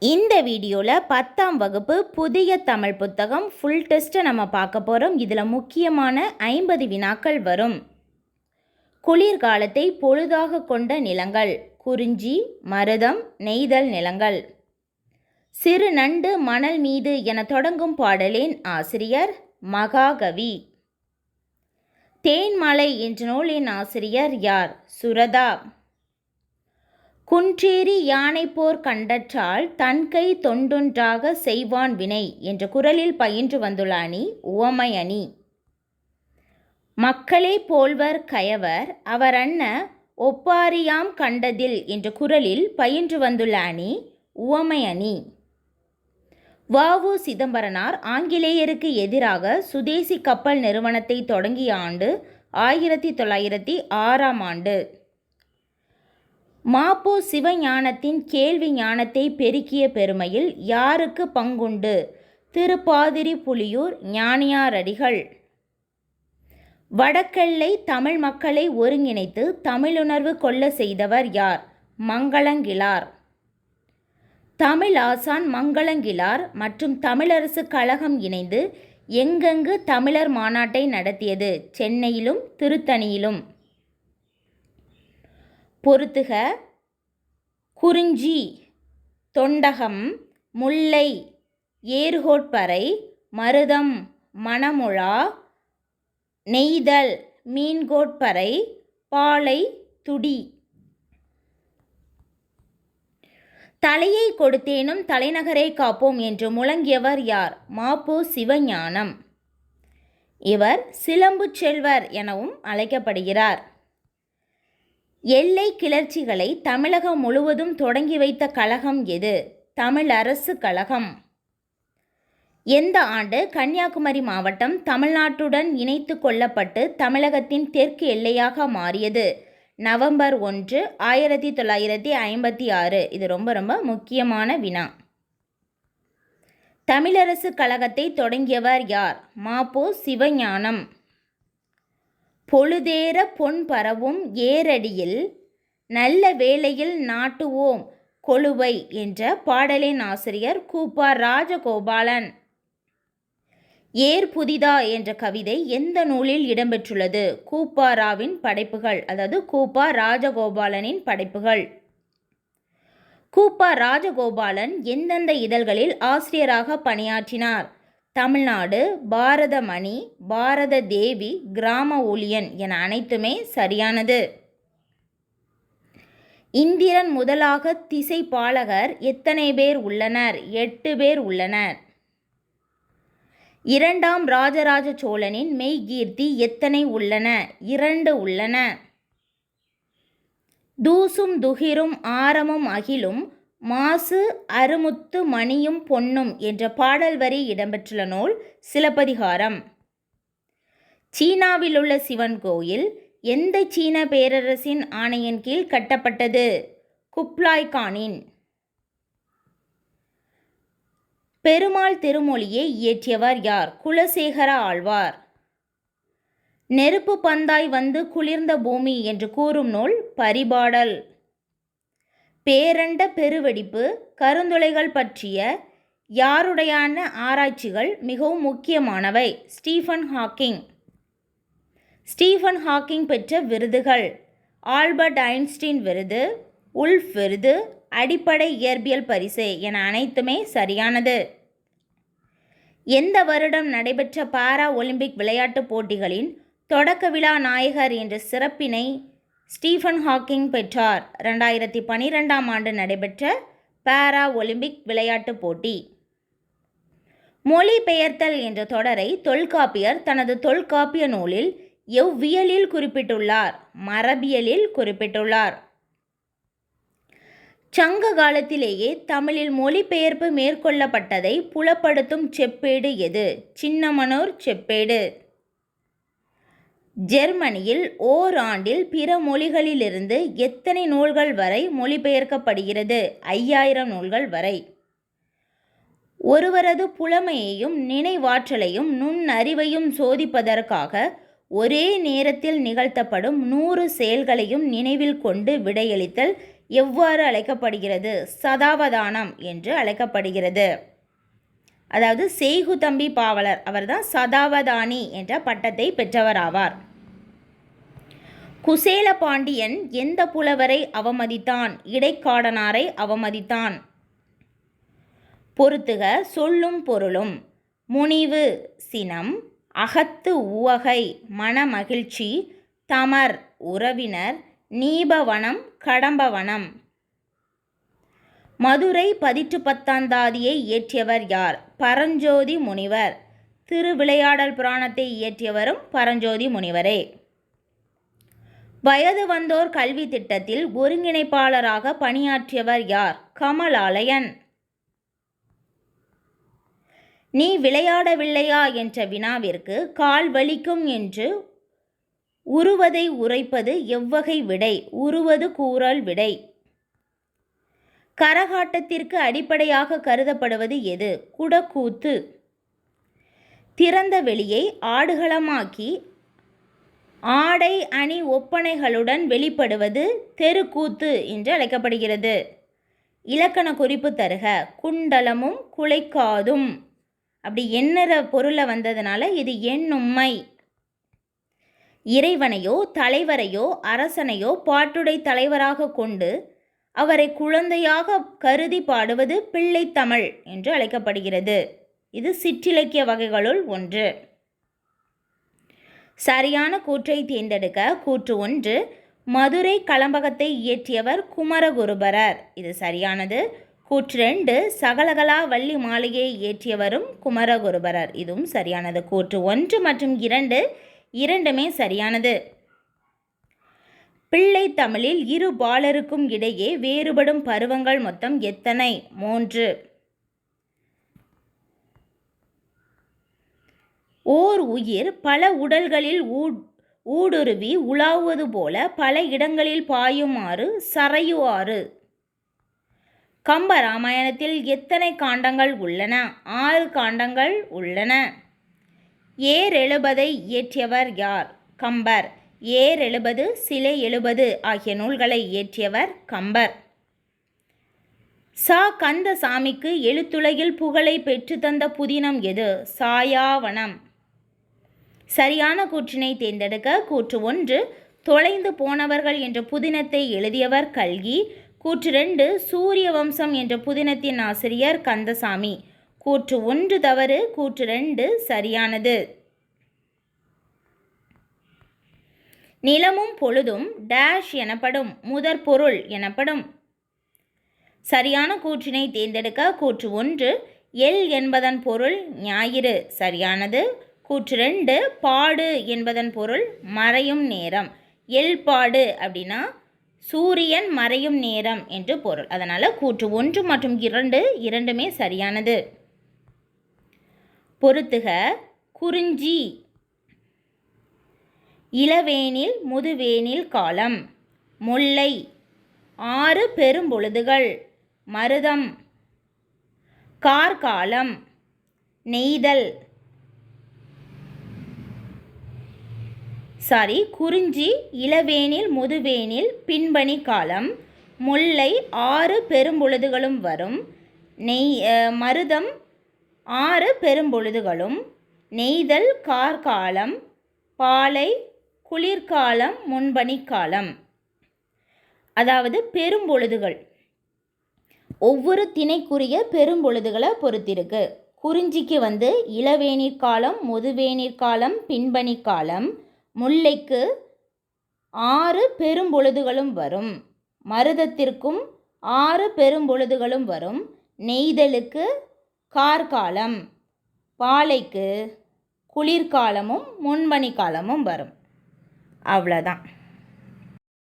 இந்த வீடியோவில் 10ஆம் வகுப்பு புதிய தமிழ் புத்தகம் ஃபுல் டெஸ்ட்டை நம்ம பார்க்க போகிறோம். இதில் முக்கியமான 50 வினாக்கள் வரும். குளிர்காலத்தை பொழுதாக கொண்ட நிலங்கள்: குறிஞ்சி, மருதம், நெய்தல் நிலங்கள். சிறு நண்டு மணல் மீது என தொடங்கும் பாடலின் ஆசிரியர் மகாகவி. தேன்மலை என்ற நூலின் ஆசிரியர் யார்? சுரதா. குன்றேறி யானை போர் கண்டற்றால் தன்கை தொண்டொன்றாக செய்வான் வினை என்ற குறளில் பயின்று வந்துள்ள அணி உவமை அணி. மக்களே போல்வர் கயவர் அவர் அன்ன ஒப்பாரியாம் கண்டதில் என்ற குறளில் பயின்று வந்துள்ள அணி உவமை அணி. வ.உ. சிதம்பரனார் ஆங்கிலேயருக்கு எதிராக சுதேசி கப்பல் நிறுவனத்தை தொடங்கிய ஆண்டு 1906ஆம் ஆண்டு. மா.பொ. சிவஞானத்தின் கேள்வி ஞானத்தை பெருக்கிய பெருமையில் யாருக்கு பங்குண்டு? திருப்பாதிரிப்புலியூர் ஞானியாரடிகள். வடக்கெல்லை தமிழ் மக்களை ஒருங்கிணைத்து தமிழுணர்வு கொள்ள செய்தவர் யார்? மங்களங்கிழார். தமிழ் ஆசான் மங்களங்கிழார் மற்றும் தமிழரசு கழகம் இணைந்து எங்கெங்கு தமிழர் மாநாட்டை நடத்தியது? சென்னையிலும் திருத்தணியிலும். பொறுத்துக. குறிஞ்சி, தொண்டகம், முல்லை, ஏறுகோட்பறை, மருதம், மணமுழா, நெய்தல், மீன்கோட்பறை, பாலை, துடி. தலையை கொடுத்தேனும் தலைநகரை காப்போம் என்று முழங்கியவர் யார்? மா.பொ. சிவஞானம். இவர் சிலம்பு செல்வர் எனவும் அழைக்கப்படுகிறார். எல்லை கிளர்ச்சிகளை தமிழகம் முழுவதும் தொடங்கி வைத்த கழகம் எது? தமிழரசு கழகம். எந்த ஆண்டு கன்னியாகுமரி மாவட்டம் தமிழ்நாட்டுடன் இணைத்து கொள்ளப்பட்டு தமிழகத்தின் தெற்கு எல்லையாக மாறியது? நவம்பர் 1, 1956. இது ரொம்ப முக்கியமான வினா. தமிழரசு கழகத்தை தொடங்கியவர் யார்? மா.பொ. சிவஞானம். பொழுதேற பொன் பரவும் ஏரடியில் நல்ல வேளையில் நாட்டுவோம் கொழுவை என்ற பாடலின் ஆசிரியர் கூப்பா ராஜகோபாலன். ஏர் புதிதா என்ற கவிதை எந்த நூலில் இடம்பெற்றுள்ளது? கூப்பா ராவின் படைப்புகள், அதாவது கூப்பா ராஜகோபாலனின் படைப்புகள். கூப்பா ராஜகோபாலன் எந்தெந்த இதழ்களில் ஆசிரியராக பணியாற்றினார்? தமிழ்நாடு, பாரதமணி, பாரத தேவி, கிராம ஊழியன் என அனைத்துமே சரியானது. இந்திரன் முதலாக திசைப்பாலகர் எத்தனை பேர் உள்ளனர்? 8 பேர் உள்ளனர். 2ஆம் ராஜராஜ சோழனின் மெய்கீர்த்தி எத்தனை உள்ளன? 2 உள்ளன. தூசும் துகிரும் ஆரமும் அகிலும் மாசு அருமுத்து மணியும் பொன்னும் என்ற பாடல் வரி இடம்பெற்றுள்ள நூல் சிலப்பதிகாரம். சீனாவில் உள்ள சிவன் கோயில் எந்த சீன பேரரசின் ஆணையின் கீழ் கட்டப்பட்டது? குப்லாய் கானின். பெருமாள் திருமொழியை இயற்றியவர் யார்? குலசேகர ஆழ்வார். நெருப்பு பந்தாய் வந்து குளிர்ந்த பூமி என்று கூறும் நூல் பரிபாடல். பேரண்ட பெருவெடிப்பு கருந்துளைகள் பற்றிய யாருடையான ஆராய்ச்சிகள் மிகவும் முக்கியமானவை? Stephen Hawking. ஸ்டீஃபன் ஹாக்கிங் பெற்ற விருதுகள்: ஆல்பர்ட் ஐன்ஸ்டீன் விருது, உல்ஃப் விருது, அடிப்படை இயற்பியல் பரிசு என அனைத்துமே சரியானது. எந்த வருடம் நடைபெற்ற பாரா ஒலிம்பிக் விளையாட்டுப் போட்டிகளின் தொடக்க விழா நாயகர் என்ற சிறப்பினை ஸ்டீஃபன் ஹாக்கிங் பெற்றார்? 2012ஆம் ஆண்டு நடைபெற்ற பாரா ஒலிம்பிக் விளையாட்டுப் போட்டி. மொழிபெயர்த்தல் என்ற தொடரை தொல்காப்பியர் தனது தொல்காப்பிய நூலில் எவ்வியலில் குறிப்பிட்டுள்ளார்? மரபியலில் குறிப்பிட்டுள்ளார். சங்க காலத்திலேயே தமிழில் மொழிபெயர்ப்பு மேற்கொள்ளப்பட்டதை புலப்படுத்தும் செப்பேடு எது? சின்னமனூர் செப்பேடு. ஜெர்மனியில் ஓராண்டில் பிற மொழிகளிலிருந்து எத்தனை நூல்கள் வரை மொழிபெயர்க்கப்படுகிறது? 5000 நூல்கள் வரை. ஒருவரது புலமையையும் நினைவாற்றலையும் நுண்ணறிவையும் சோதிப்பதற்காக ஒரே நேரத்தில் நிகழ்த்தப்படும் 100 செயல்களையும் நினைவில் கொண்டு விடையளித்தல் எவ்வாறு அழைக்கப்படுகிறது? சதாவதானம் என்று அழைக்கப்படுகிறது. அதாவது செய்குதம்பி பாவலர் அவர்தான் சதாவதானி என்ற பட்டத்தை பெற்றவராவார். குசேல பாண்டியன் எந்த புலவரை அவமதித்தான்? இடைக்காடனாரை அவமதித்தான். பொறுத்துக சொல்லும் பொருளும். முனிவு சினம், அகத்து உவகை மனமகிழ்ச்சி, தமர் உறவினர், நீபவனம் கடம்பவனம். மதுரை பதிற்று பத்தாந்தாதியை இயற்றியவர் யார்? பரஞ்சோதி முனிவர். திருவிளையாடல் புராணத்தை இயற்றியவரும் பரஞ்சோதி முனிவரே. வயது வந்தோர் கல்வி திட்டத்தில் ஒருங்கிணைப்பாளராக பணியாற்றியவர் யார்? கமலாலயன். நீ விளையாடவில்லையா என்ற வினாவிற்கு கால் வலிக்கும் என்று உருவதை உரைப்பது எவ்வகை விடை? உருவது கூறல் விடை. கரகாட்டத்திற்கு அடிப்படையாக கருதப்படுவது எது? குடக்கூத்து. திறந்த வெளியை ஆடுகளமாக்கி ஆடை அணி ஒப்பனைகளுடன் வெளிப்படுவது தெருக்கூத்து என்று அழைக்கப்படுகிறது. இலக்கண குறிப்பு தருக. குண்டலமும் குலைக்காதும். அப்படி எண்ணற பொருளை வந்ததுனால இது எண்ணும்மை. இறைவனையோ தலைவரையோ அரசனையோ பாட்டுடை தலைவராக கொண்டு அவரை குழந்தையாக கருதி பாடுவது பிள்ளைத்தமிழ் என்று அழைக்கப்படுகிறது. இது சிற்றிலக்கிய வகைகளுள் ஒன்று. சரியான கூற்றை தேர்ந்தெடுக்க. கூற்று 1, மதுரை கலம்பகத்தை இயற்றியவர் குமரகுருபரர். இது சரியானது. கூற்று 2, சகலகலா வள்ளி மாளிகையை இயற்றியவரும் குமரகுருபரர். இதுவும் சரியானது. கூற்று 1 மற்றும் 2 இரண்டுமே சரியானது. பிள்ளை தமிழில் இரு பாலருக்கும் இடையே வேறுபடும் பருவங்கள் மொத்தம் எத்தனை? 3. ஓர் உயிர் பல உடல்களில் ஊடுருவி உலாவுவது போல பல இடங்களில் பாயுமாறு சரையு ஆறு. கம்ப ராமாயணத்தில் எத்தனை காண்டங்கள் உள்ளன? 6 காண்டங்கள் உள்ளன. ஏர் எழுபதை இயற்றியவர் யார்? கம்பர். ஏர் எழுபது, சிலை எழுபது ஆகிய நூல்களை இயற்றியவர் கம்பர். கந்தசாமிக்கு எழுத்துலகில் புகழை பெற்று தந்த புதினம் எது? சாயாவனம். சரியான கூற்றினை தேர்ந்தெடுக்க. கூற்று 1, தொலைந்து போனவர்கள் என்ற புதினத்தை எழுதியவர் கல்கி. கூற்று 2, சூரிய வம்சம் என்ற புதினத்தின் ஆசிரியர் கந்தசாமி. கூற்று 1 தவறு. கூற்று 2 சரியானது. நிலமும் பொழுதும் டேஷ் எனப்படும். முதற் பொருள் எனப்படும். சரியான கூற்றினை தேர்ந்தெடுக்க. கூற்று 1, எல் என்பதன் பொருள் ஞாயிறு. சரியானது. கூற்று 2, பாடு என்பதன் பொருள் மறையும் நேரம். எல் பாடு அப்படின்னா சூரியன் மறையும் நேரம் என்று பொருள். அதனால் கூற்று 1 மற்றும் 2 இரண்டுமே சரியானது. பொறுத்துக. குறிஞ்சி இளவேனில் முதுவேனில் காலம். முல்லை 6 பெரும்பொழுதுகள். மருதம் கார்காலம். நெய்தல் குறிஞ்சி இளவேனில் முதுவேனில் பின்பனி காலம். முல்லை 6 பெரும்பொழுதுகளும் வரும். மருதம் 6 பெரும்பொழுதுகளும். நெய்தல் கார்காலம். பாலை குளிர்காலம் முன்பனிக்காலம். அதாவது பெரும்பொழுதுகள் ஒவ்வொரு திணைக்குரிய பெரும்பொழுதுகளை பொறுத்திருக்கு. குறிஞ்சிக்கு இளவேநீர் காலம், முதுவேநீர் காலம், பின்பனி காலம். முல்லைக்கு 6 பெரும்பொழுதுகளும் வரும். மருதத்திற்கும் 6 பெரும்பொழுதுகளும் வரும். நெய்தலுக்கு கார்காலம். பாலைக்கு குளிர்காலமும் முன்பனி காலமும் வரும். அவ்வளோதான்.